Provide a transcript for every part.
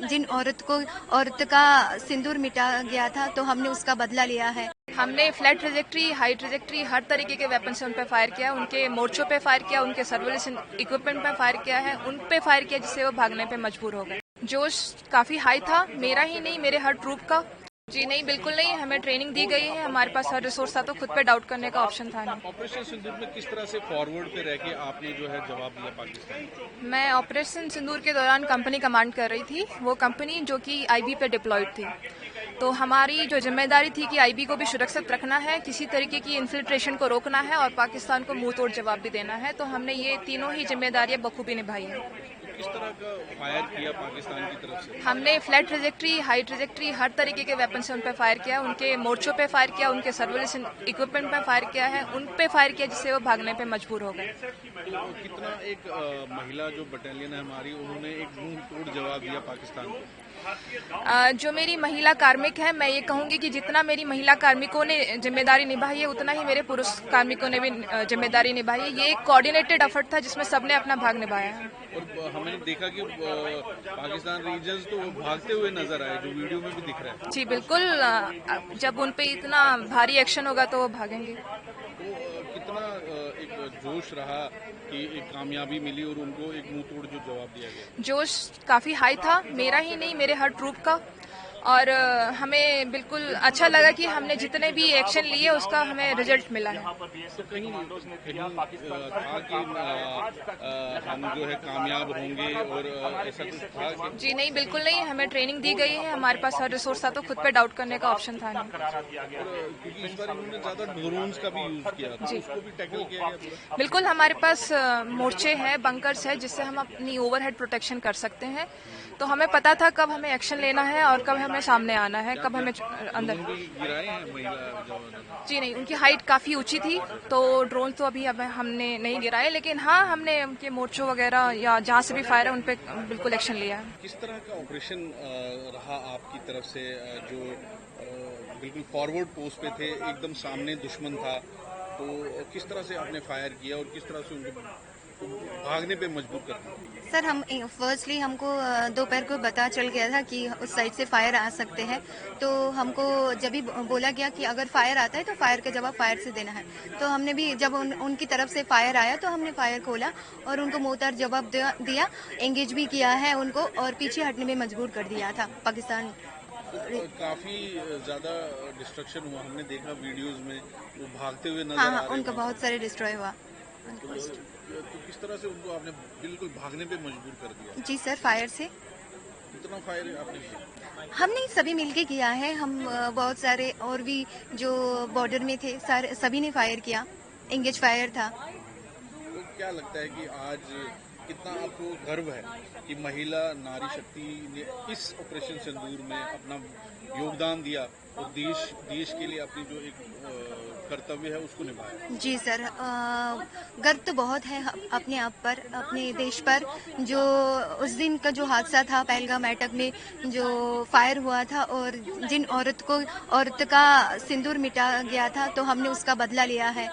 जिन औरत का सिंदूर मिटा गया था, तो हमने उसका बदला लिया है। हमने फ्लैट ट्रेजेक्ट्री, हाई ट्रेजेक्ट्री, हर तरीके के वेपन से उन पे फायर किया, उनके मोर्चों पे फायर किया, उनके सर्विलेंस इक्विपमेंट पे फायर किया है, उन पे फायर किया जिससे वो भागने पे मजबूर हो गए। जोश काफी हाई था, मेरा ही नहीं मेरे हर ट्रूप का। जी नहीं, बिल्कुल नहीं, हमें ट्रेनिंग दी गई है, हमारे पास हर रिसोर्स था, तो खुद पे डाउट करने का ऑप्शन था नहीं। ऑपरेशन सिंदूर में किस तरह से फॉरवर्ड पे रह के आपने जो है जवाब दिया पाकिस्तान को? मैं ऑपरेशन सिंदूर के दौरान कंपनी कमांड कर रही थी, वो कंपनी जो कि आईबी पे डिप्लॉयड थी। तो हमारी जो जिम्मेदारी थी कि आईबी को भी सुरक्षित रखना है, किसी तरीके की इन्फिल्ट्रेशन को रोकना है और पाकिस्तान को मुंह तोड़ जवाब भी देना है। तो हमने ये तीनों ही जिम्मेदारियां बखूबी निभाई है। तो किस तरह का फायर किया पाकिस्तान की तरफ से? हमने फ्लैट ट्रेजेक्ट्री, हाई ट्रेजेक्ट्री, हर तरीके के वेपन से उन पे फायर किया, उनके मोर्चों पे फायर किया, उनके सर्विलेंस इक्विपमेंट पे फायर किया है, उन पे फायर किया जिससे वो भागने पे मजबूर हो गए। तो कितना एक महिला जो बटालियन है हमारी, उन्होंने एक मुंह तोड़ जवाब दिया पाकिस्तान को? जो मेरी महिला कार्मिक है, मैं ये कहूंगी कि जितना मेरी महिला कार्मिकों ने जिम्मेदारी निभाई है, उतना ही मेरे पुरुष कार्मिकों ने भी जिम्मेदारी निभाई है। ये एक कोऑर्डिनेटेड एफर्ट था जिसमें सबने अपना भाग निभाया है। और हमने देखा कि पाकिस्तान रीजन्स तो भागते हुए नजर आए, जो वीडियो में भी दिख रहा है। जी बिल्कुल, जब उन पे इतना भारी एक्शन होगा तो वो भागेंगे। तो कितना एक जोश रहा कि एक कामयाबी मिली और उनको एक मुंह तोड़ जो जवाब दिया गया? जोश काफी हाई था, मेरा ही नहीं मेरे हर ट्रूप का। और हमें बिल्कुल अच्छा लगा कि हमने जितने भी एक्शन लिए उसका हमें रिजल्ट मिला है। तो कहीं था कि हम जो है कामयाब होंगे और ऐसा कुछ था कि? जी नहीं, बिल्कुल नहीं, हमें ट्रेनिंग दी गई है, हमारे पास हर रिसोर्स था, तो खुद पे डाउट करने का ऑप्शन था नहीं। क्योंकि इस बार इन्होंने ज्यादा ड्रोन्स का भी यूज किया था, उसको भी टैकल किया गया पूरा? बिल्कुल, हमारे पास मोर्चे हैं, बंकर्स है, जिससे हम अपनी ओवरहेड प्रोटेक्शन कर सकते हैं। तो हमें पता था कब हमें एक्शन लेना है और कब हमें सामने आना है, कब हमें अंदर। गिराए हैं महिला जवानों? जी नहीं, उनकी हाइट काफी ऊंची थी, तो ड्रोन तो अभी हमने नहीं गिराए, लेकिन हाँ, हमने उनके मोर्चों वगैरह या जहाँ से भी फायर है उन पे बिल्कुल एक्शन लिया है। किस तरह का ऑपरेशन रहा आपकी तरफ से, जो बिल्कुल फॉरवर्ड पोस्ट पे थे, एकदम सामने दुश्मन था, तो किस तरह से आपने फायर किया और किस तरह से उनको भागने पे मजबूर कर दिया? सर, हम फर्स्टली हमको दोपहर को पता चल गया था कि उस साइड से फायर आ सकते हैं। तो हमको जब भी बोला गया कि अगर फायर आता है तो फायर का जवाब फायर से देना है। तो हमने भी जब उनकी तरफ से फायर आया तो हमने फायर खोला और उनको मुंहतोड़ जवाब दिया, एंगेज भी किया है उनको और पीछे हटने में मजबूर कर दिया था पाकिस्तान। तो काफी ज्यादा डिस्ट्रक्शन हुआ, हमने देखा वीडियोस में, वो भागते हुए नजर हाँ आ हाँ, रहे हैं उनका वहाँ बहुत से। सारे डिस्ट्रॉय हुआ। तो किस तरह से उनको आपने बिल्कुल भागने पे मजबूर कर दिया? जी सर, फायर से। कितना फायर आपने किया? हमने सभी मिलके किया है, हम बहुत सारे और भी जो बॉर्डर में थे सारे सभी ने फायर किया, एंगेज फायर था। तो क्या लगता है कि आज कितना आपको गर्व है कि महिला नारी शक्ति ने इस ऑपरेशन सिंदूर में अपना योगदान दिया और देश के लिए अपनी जो एक कर्तव्य है उसको निभाया? जी सर, गर्व तो बहुत है अपने आप पर, अपने देश पर। जो उस दिन का जो हादसा था पहलगाम अटैक में जो फायर हुआ था और जिन औरत का सिंदूर मिटा गया था, तो हमने उसका बदला लिया है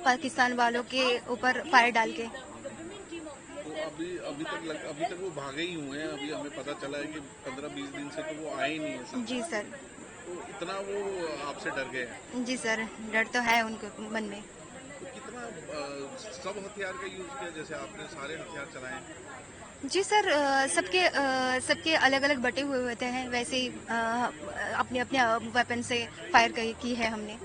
पाकिस्तान वालों के ऊपर फायर डाल के। तो अभी तक वो भागे ही हुए हैं। अभी हमें पता चला है कि 15-20 दिन से तो वो आए ही नहीं है। जी सर। तो इतना वो आपसे डर गए हैं? जी सर, डर तो है उनके मन में। तो कितना सब हथियार का यूज किया, जैसे आपने सारे हथियार चलाए? जी सर, सबके अलग अलग बटे हुए होते हैं, वैसे ही अपने अपने वेपन से फायर की है हमने।